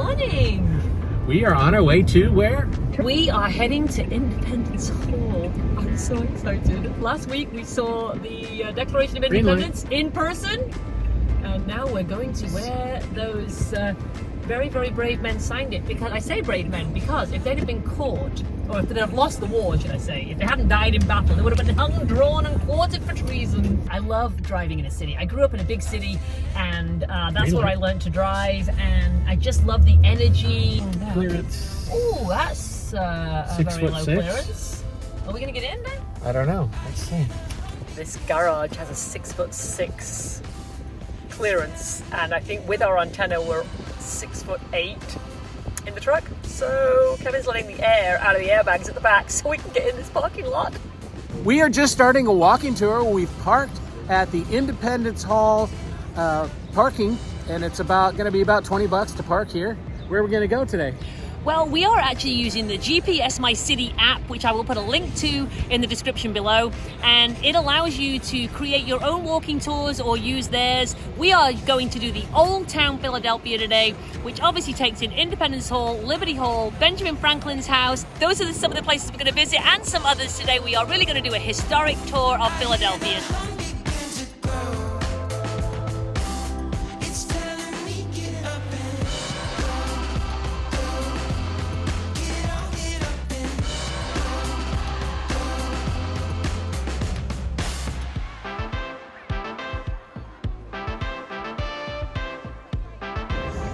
morning. We are on our way to where? We are heading to Independence Hall. I'm so excited. Last week we saw the Declaration of Independence in person, and now we're going to where those very, very brave men signed it. Because I say brave men because if they'd have been caught, or if they'd have lost the war, should I say, if they hadn't died in battle, they would have been hung, drawn, and quartered for treason. I love driving in a city. I grew up in a big city, and that's where I learned to drive, and I just love the energy. Clearance. Oh, that's a very low clearance. Are we going to get in then? I don't know. Let's see. This garage has a 6'6" clearance, and I think with our antenna we're 6'8" in the truck. So Kevin's letting the air out of the airbags at the back so we can get in this parking lot. We are just starting a walking tour. We've parked at the Independence Hall parking, and it's going to be about $20 to park here. Where are we going to go today? Well, we are actually using the GPS My City app, which I will put a link to in the description below, and it allows you to create your own walking tours or use theirs. We are going to do the Old Town Philadelphia today, which obviously takes in Independence Hall, Liberty Hall, Benjamin Franklin's house. Those are some of the places we're going to visit, and some others today. We are really going to do a historic tour of Philadelphia.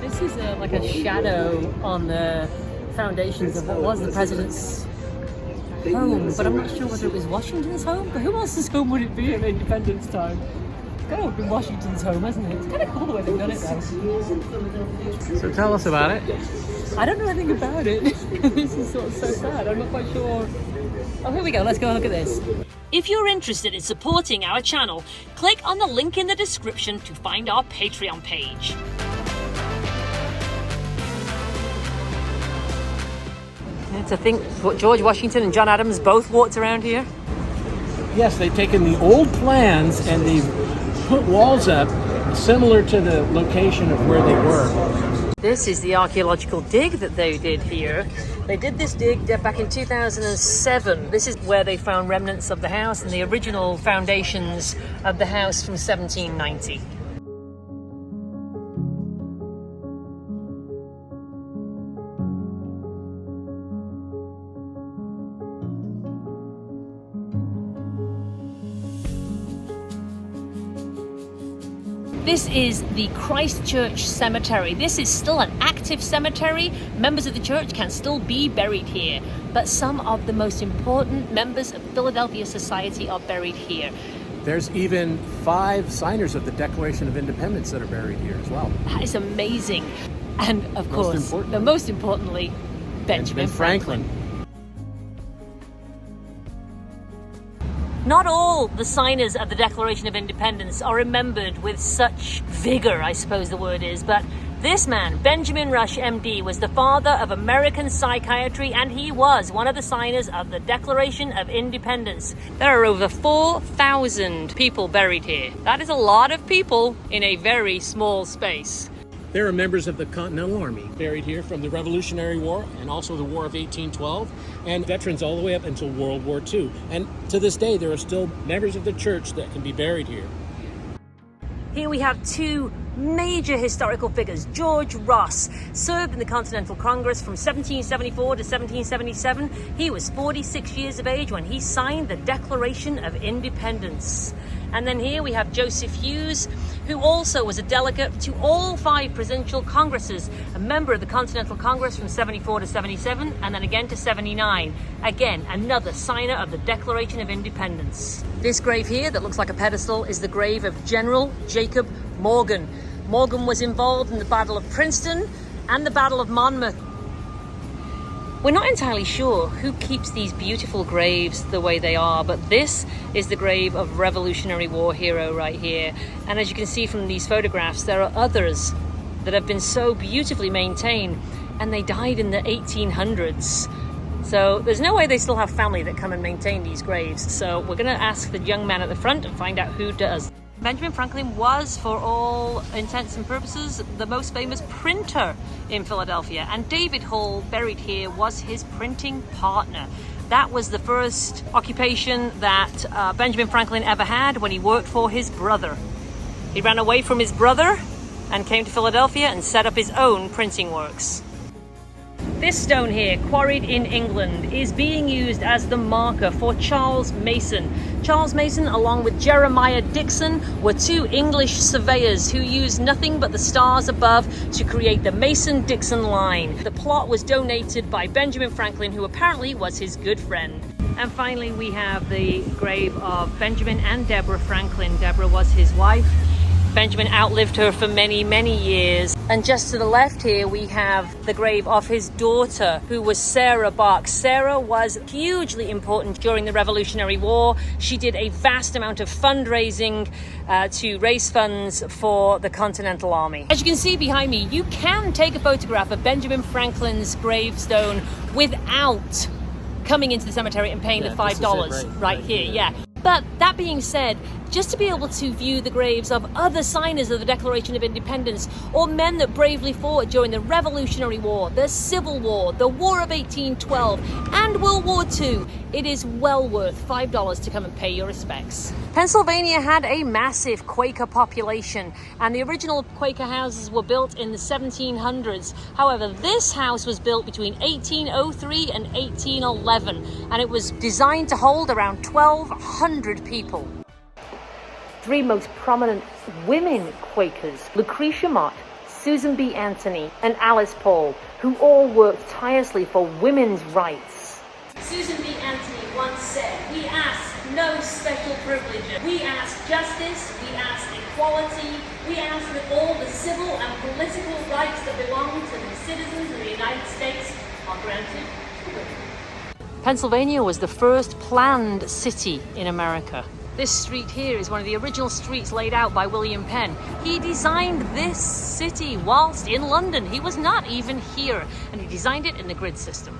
This is like a shadow on the foundations of what was the president's home, but I'm not sure whether it was Washington's home. But who else's home would it be at Independence time? It's got to have been Washington's home, hasn't it? It's kind of cool the way they've done it though. So tell us about it. I don't know anything about it. This is sort of so sad. I'm not quite sure. Oh, here we go. Let's go and look at this. If you're interested in supporting our channel, click on the link in the description to find our Patreon page. To think what George Washington and John Adams both walked around here. Yes, they've taken the old plans and they've put walls up similar to the location of where they were. This is the archaeological dig that they did here. They did this dig back in 2007. This is where they found remnants of the house and the original foundations of the house from 1790. This is the Christ Church Cemetery. This is still an active cemetery. Members of the church can still be buried here, but some of the most important members of Philadelphia society are buried here. There's even 5 signers of the Declaration of Independence that are buried here as well. That is amazing. And of course, most importantly, Benjamin Franklin. Not all the signers of the Declaration of Independence are remembered with such vigor, I suppose the word is, but this man, Benjamin Rush, MD, was the father of American psychiatry, and he was one of the signers of the Declaration of Independence. There are over 4,000 people buried here. That is a lot of people in a very small space. There are members of the Continental Army buried here from the Revolutionary War and also the War of 1812, and veterans all the way up until World War II. And to this day, there are still members of the church that can be buried here. Here we have 2 major historical figures. George Ross served in the Continental Congress from 1774 to 1777. He was 46 years of age when he signed the Declaration of Independence. And then here we have Joseph Hughes, who also was a delegate to all 5 presidential congresses, a member of the Continental Congress from 74 to 77, and then again to 79. Again, another signer of the Declaration of Independence. This grave here that looks like a pedestal is the grave of General Jacob Morgan. Morgan was involved in the Battle of Princeton and the Battle of Monmouth. We're not entirely sure who keeps these beautiful graves the way they are, but this is the grave of Revolutionary War hero right here. And as you can see from these photographs, there are others that have been so beautifully maintained, and they died in the 1800s. So there's no way they still have family that come and maintain these graves. So we're going to ask the young man at the front and find out who does. Benjamin Franklin was, for all intents and purposes, the most famous printer in Philadelphia, and David Hall, buried here, was his printing partner. That was the first occupation that Benjamin Franklin ever had when he worked for his brother. He ran away from his brother and came to Philadelphia and set up his own printing works. This stone here, quarried in England, is being used as the marker for Charles Mason. Charles Mason, along with Jeremiah Dixon, were two English surveyors who used nothing but the stars above to create the Mason-Dixon line. The plot was donated by Benjamin Franklin, who apparently was his good friend. And finally, we have the grave of Benjamin and Deborah Franklin. Deborah was his wife. Benjamin outlived her for many, many years. And just to the left here, we have the grave of his daughter, who was Sarah Bach. Sarah was hugely important during the Revolutionary War. She did a vast amount of fundraising to raise funds for the Continental Army. As you can see behind me, you can take a photograph of Benjamin Franklin's gravestone without coming into the cemetery and paying the $5 right here. Yeah. But that being said, just to be able to view the graves of other signers of the Declaration of Independence, or men that bravely fought during the Revolutionary War, the Civil War, the War of 1812, and World War II, it is well worth $5 to come and pay your respects. Pennsylvania had a massive Quaker population, and the original Quaker houses were built in the 1700s. However, this house was built between 1803 and 1811, and it was designed to hold around 1,200 people. Three most prominent women Quakers, Lucretia Mott, Susan B. Anthony, and Alice Paul, who all worked tirelessly for women's rights. Susan B. Anthony once said, "We ask no special privileges. We ask justice, we ask equality, we ask that all the civil and political rights that belong to the citizens of the United States are granted to women." Pennsylvania was the first planned city in America. This street here is one of the original streets laid out by William Penn. He designed this city whilst in London. He was not even here, and he designed it in the grid system.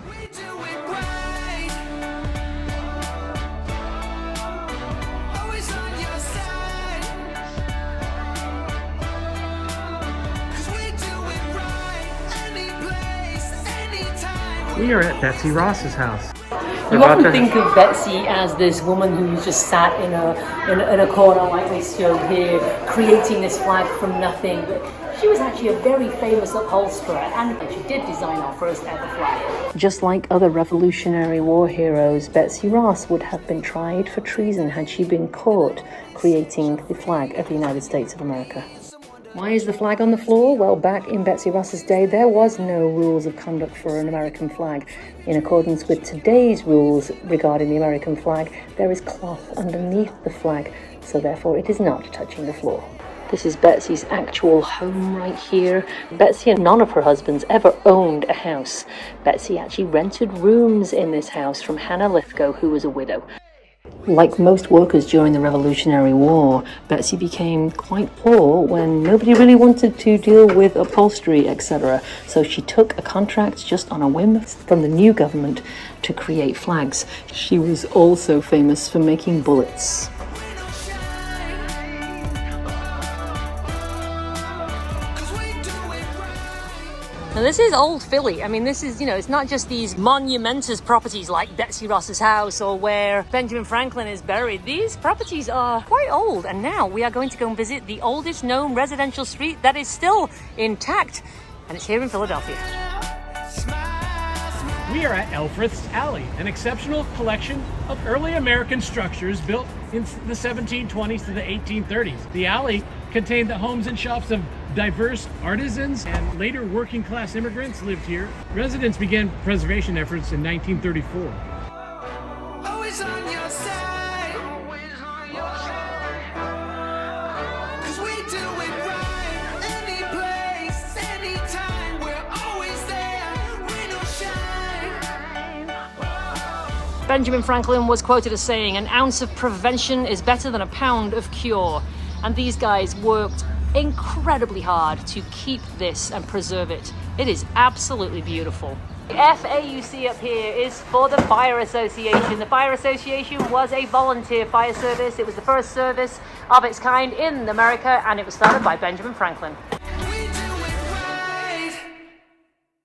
We are at Betsy Ross's house. You often think of Betsy as this woman who just sat in a corner like this show here, creating this flag from nothing. But she was actually a very famous upholsterer, and she did design our first ever flag. Just like other Revolutionary War heroes, Betsy Ross would have been tried for treason had she been caught creating the flag of the United States of America. Why is the flag on the floor? Well, back in Betsy Ross's day, there was no rules of conduct for an American flag. In accordance with today's rules regarding the American flag, there is cloth underneath the flag, so therefore it is not touching the floor. This is Betsy's actual home right here. Betsy and none of her husbands ever owned a house. Betsy actually rented rooms in this house from Hannah Lithgow, who was a widow. Like most workers during the Revolutionary War, Betsy became quite poor when nobody really wanted to deal with upholstery, etc. So she took a contract just on a whim from the new government to create flags. She was also famous for making bullets. Now this is old Philly. I mean, this is, it's not just these monumentous properties like Betsy Ross's house or where Benjamin Franklin is buried. These properties are quite old, and now we are going to go and visit the oldest known residential street that is still intact, and it's here in Philadelphia. We are at Elfreth's Alley, an exceptional collection of early American structures built in the 1720s to the 1830s. The alley contained the homes and shops of diverse artisans and later working class immigrants lived here. Residents began preservation efforts in 1934. Always on your side. Always on your side. 'Cause we do it right. Any place, anytime, we're always there. Rain or shine. Benjamin Franklin was quoted as saying, "An ounce of prevention is better than a pound of cure." And these guys worked incredibly hard to keep this and preserve it. It is absolutely beautiful. The FA you see up here is for the Fire Association. The Fire Association was a volunteer fire service. It was the first service of its kind in America, and it was started by Benjamin Franklin.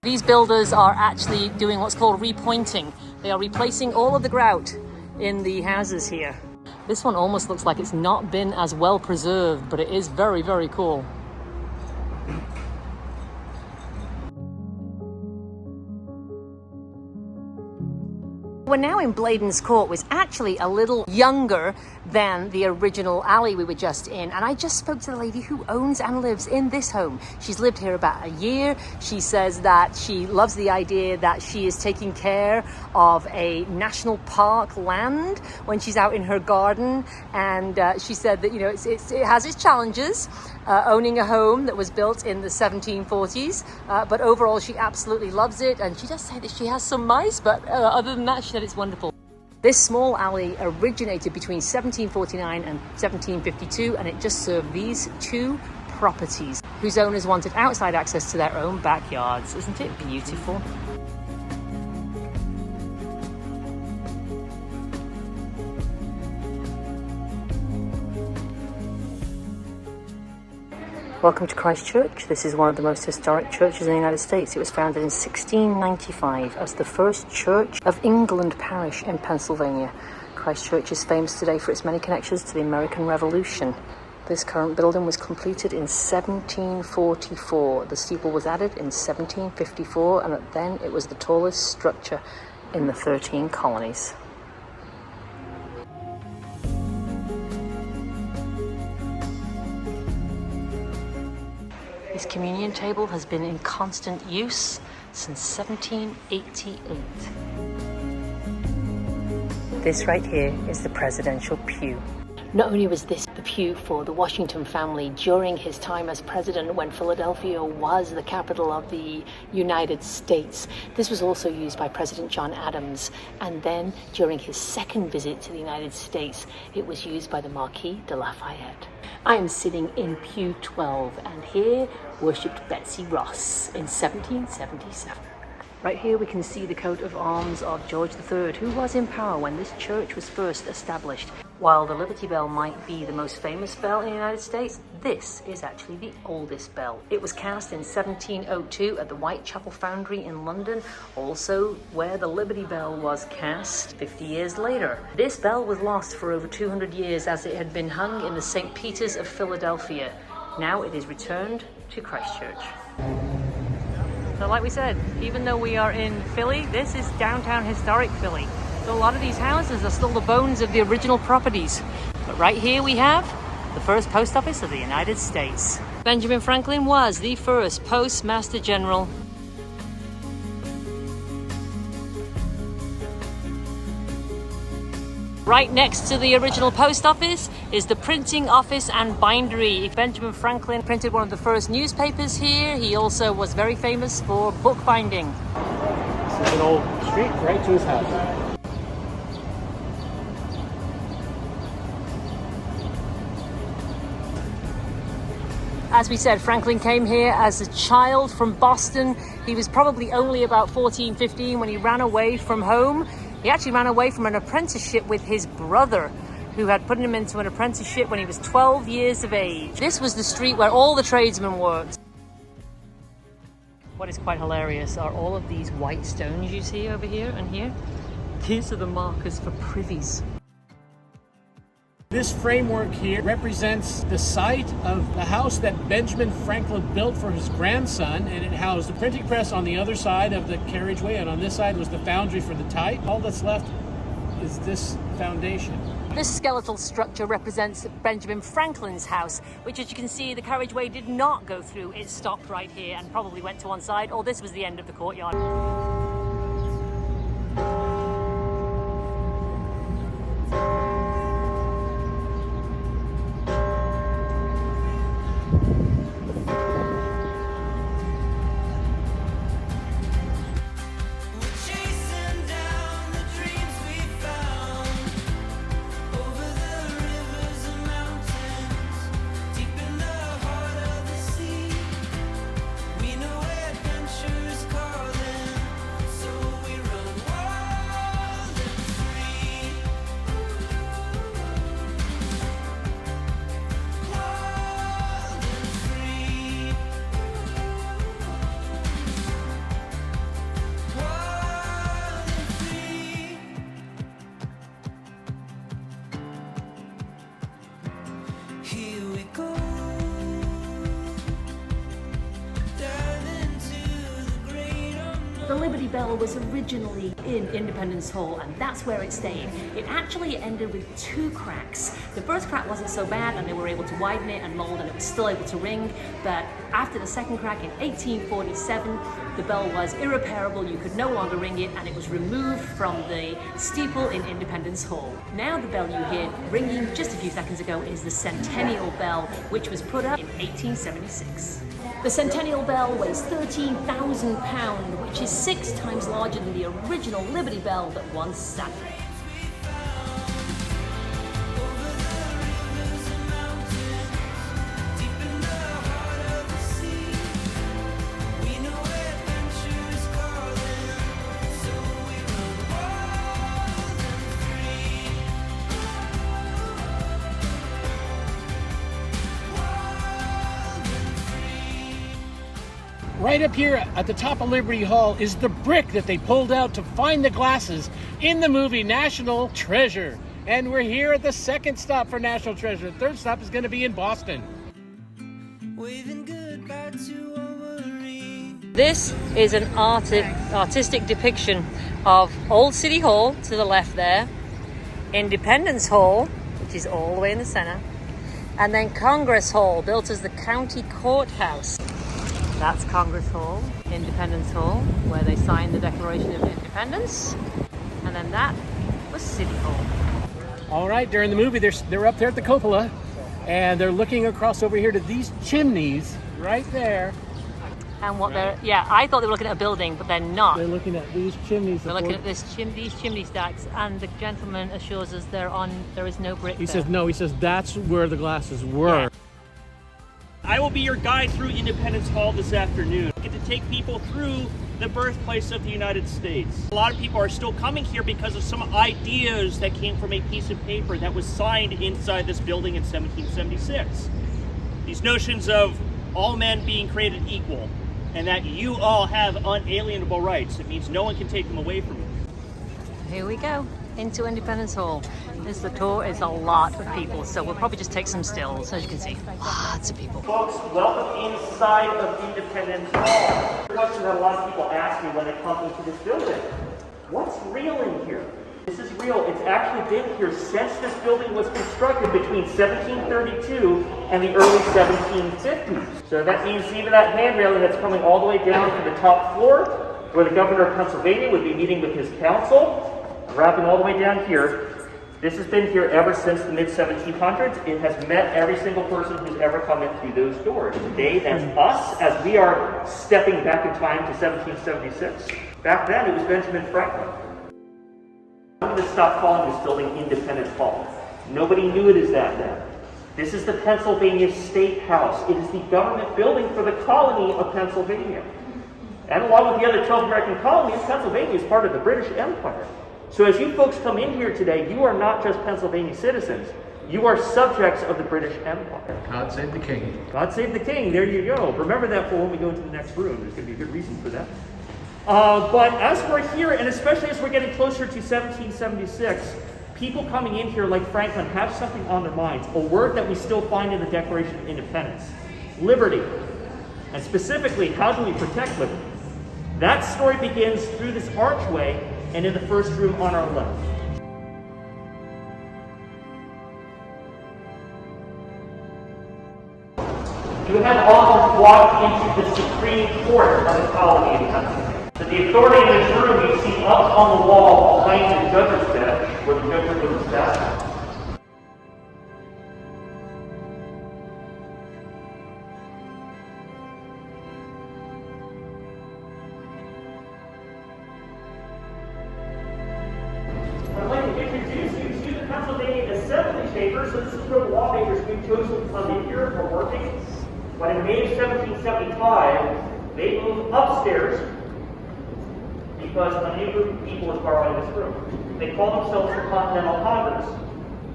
These builders are actually doing what's called repointing. They are replacing all of the grout in the houses here. This one almost looks like it's not been as well preserved, but it is very, very cool. We're now in Bladen's Court, which is actually a little younger than the original alley we were just in. And I just spoke to the lady who owns and lives in this home. She's lived here about a year. She says that she loves the idea that she is taking care of a national park land when she's out in her garden. And she said that, you know, it has its challenges, owning a home that was built in the 1740s. But overall, she absolutely loves it. And she does say that she has some mice, but other than that, she said it's wonderful. This small alley originated between 1749 and 1752, and it just served these two properties whose owners wanted outside access to their own backyards. Isn't it beautiful? Welcome to Christchurch. This is one of the most historic churches in the United States. It was founded in 1695 as the first Church of England parish in Pennsylvania. Christchurch is famous today for its many connections to the American Revolution. This current building was completed in 1744. The steeple was added in 1754, and then it was the tallest structure in the 13 colonies. This communion table has been in constant use since 1788. This right here is the presidential pew. Not only was this the pew for the Washington family during his time as president when Philadelphia was the capital of the United States, this was also used by President John Adams. And then during his second visit to the United States, it was used by the Marquis de Lafayette. I am sitting in pew 12, and here worshipped Betsy Ross in 1777. Right here we can see the coat of arms of George III, who was in power when this church was first established. While the Liberty Bell might be the most famous bell in the United States, this is actually the oldest bell. It was cast in 1702 at the Whitechapel Foundry in London, also where the Liberty Bell was cast 50 years later. This bell was lost for over 200 years as it had been hung in the St. Peter's of Philadelphia. Now it is returned to Christchurch. So like we said, even though we are in Philly, this is downtown historic Philly. So a lot of these houses are still the bones of the original properties. But right here we have the first post office of the United States. Benjamin Franklin was the first postmaster general. Right next to the original post office is the printing office and bindery. Benjamin Franklin printed one of the first newspapers here. He also was very famous for bookbinding. This is an old street right to his house. As we said, Franklin came here as a child from Boston. He was probably only about 14, 15 when he ran away from home. He actually ran away from an apprenticeship with his brother, who had put him into an apprenticeship when he was 12 years of age. This was the street where all the tradesmen worked. What is quite hilarious are all of these white stones you see over here and here. These are the markers for privies. This framework here represents the site of the house that Benjamin Franklin built for his grandson, and it housed the printing press on the other side of the carriageway, and on this side was the foundry for the type. All that's left is this foundation. This skeletal structure represents Benjamin Franklin's house, which, as you can see, the carriageway did not go through. It stopped right here and probably went to one side, or this was the end of the courtyard. The Liberty Bell was originally in Independence Hall, and that's where it stayed. It actually ended with 2 cracks. The first crack wasn't so bad, and they were able to widen it and mold, and it was still able to ring. But after the second crack in 1847, the bell was irreparable. You could no longer ring it, and it was removed from the steeple in Independence Hall. Now the bell you hear ringing just a few seconds ago is the Centennial Bell, which was put up in 1876. The Centennial Bell weighs 13,000 pounds, which is 6 times larger than the original Liberty Bell that once sat there. Right up here at the top of Liberty Hall is the brick that they pulled out to find the glasses in the movie National Treasure. And we're here at the second stop for National Treasure. The third stop is going to be in Boston. This is an artistic depiction of Old City Hall to the left there, Independence Hall, which is all the way in the center, and then Congress Hall, built as the county courthouse. That's Congress Hall, Independence Hall, where they signed the Declaration of Independence. And then that was City Hall. All right, during the movie, they're up there at the cupola, and they're looking across over here to these chimneys right there. And what I thought they were looking at a building, but they're not. They're looking at these chimneys. They're looking at these chimney stacks, and the gentleman assures us there is no brick He there. says no, he says that's where the glasses were. Yeah. I will be your guide through Independence Hall this afternoon. I get to take people through the birthplace of the United States. A lot of people are still coming here because of some ideas that came from a piece of paper that was signed inside this building in 1776. These notions of all men being created equal and that you all have unalienable rights. It means no one can take them away from you. Here we go, into Independence Hall. The tour is a lot of people, so we'll probably just take some stills, as you can see. Lots of people. Folks, welcome inside of Independence Hall. The question that a lot of people ask me when they come into this building: what's real in here? This is real. It's actually been here since this building was constructed between 1732 and the early 1750s. So that means even that hand railing that's coming all the way down to the top floor, where the governor of Pennsylvania would be meeting with his council, wrapping all the way down here. This has been here ever since the mid-1700s. It has met every single person who's ever come in through those doors. Today, that's us, as we are stepping back in time to 1776. Back then, it was Benjamin Franklin. I'm going to stop calling this building Independence Hall. Nobody knew it as that then. This is the Pennsylvania State House. It is the government building for the colony of Pennsylvania. And along with the other 12 American colonies, Pennsylvania is part of the British Empire. So as you folks come in here today, you are not just Pennsylvania citizens. You are subjects of the British Empire. God save the king. God save the king. There you go. Remember that for when we go into the next room. There's going to be a good reason for that. But as we're here, and especially as we're getting closer to 1776, people coming in here like Franklin have something on their minds. A word that we still find in the Declaration of Independence. Liberty. And specifically, how do we protect liberty? That story begins through this archway and in the first room on our left. You have all walked into the Supreme Court of the colony of Pennsylvania. So the authority in this room you see up on the wall behind the judge's bench, where the judge was established. I'd like to introduce you to the Pennsylvania Assembly Chamber. So this is where the lawmakers we've chosen to come in here for working. But in May of 1775, they moved upstairs because a new group of people was borrowing this room. They call themselves the Continental Congress.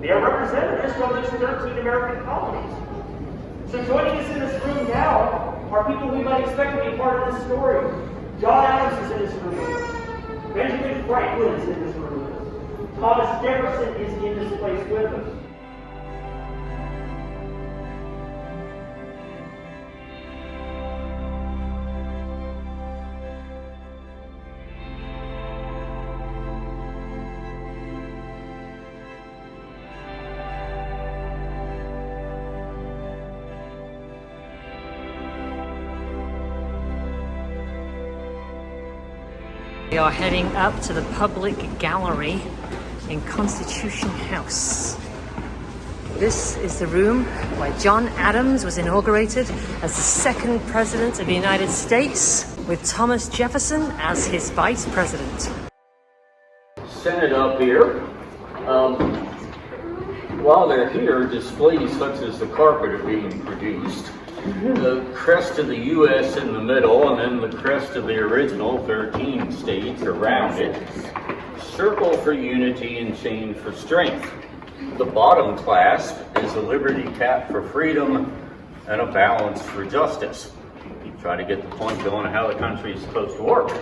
They are representatives from those 13 American colonies. So joining us in this room now are people we might expect to be part of this story. John Adams is in this room. Benjamin Franklin is in this room. Thomas Jefferson is in this place with us. We are heading up to the public gallery in Constitution House. This is the room where John Adams was inaugurated as the second president of the United States, with Thomas Jefferson as his vice president. Senate up here. While they're here, displays such as the carpet are being produced. The crest of the U.S. in the middle, and then the crest of the original 13 states around it. Circle for unity and chain for strength. The bottom clasp is a liberty cap for freedom and a balance for justice. You try to get the point going of how the country is supposed to work.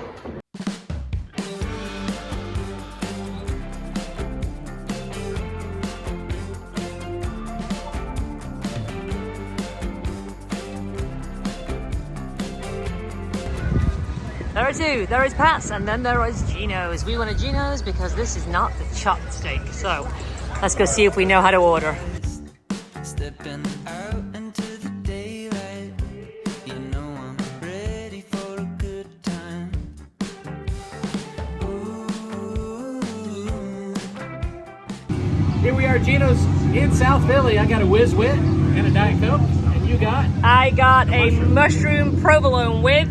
There are two. There is Pat's, and then there is Gino's. We went to Gino's because this is not the chopped steak. So let's go see if we know how to order. Stepping out into the daylight, you know I'm ready for a good time. Ooh. Here we are, Gino's in South Philly. I got a Whiz Wit and a Diet Coke, and you got? I got a mushroom provolone with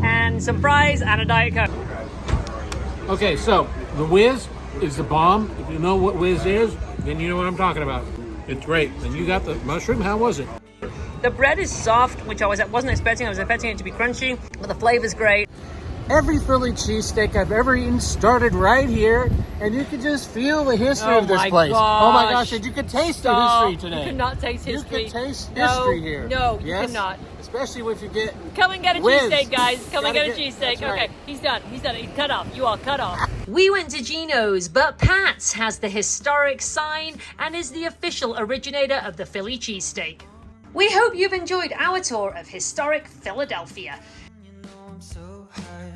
and some fries and a Diet Coke. Okay, so the Whiz is the bomb. If you know what Whiz is, then you know what I'm talking about. It's great. And you got the mushroom. How was it? The bread is soft, which I wasn't expecting. I was expecting it to be crunchy, but the flavor's great. Every Philly cheesesteak I've ever eaten started right here, and you can just feel the history of this place. Oh my gosh, and you can taste the history today. You cannot taste history. You can taste history here. No, you Yes? cannot. Especially if you get Come and get a Whiz. cheesesteak, guys. Come and Gotta get a cheesesteak. that's right. Okay, he's done. He's done. He's cut off. You are cut off. We went to Gino's, but Pat's has the historic sign and is the official originator of the Philly cheesesteak. We hope you've enjoyed our tour of historic Philadelphia. You know I'm so high.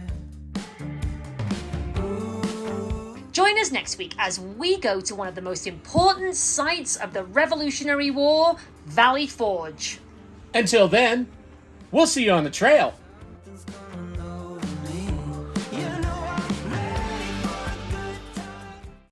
Join us next week as we go to one of the most important sites of the Revolutionary War, Valley Forge. Until then, we'll see you on the trail.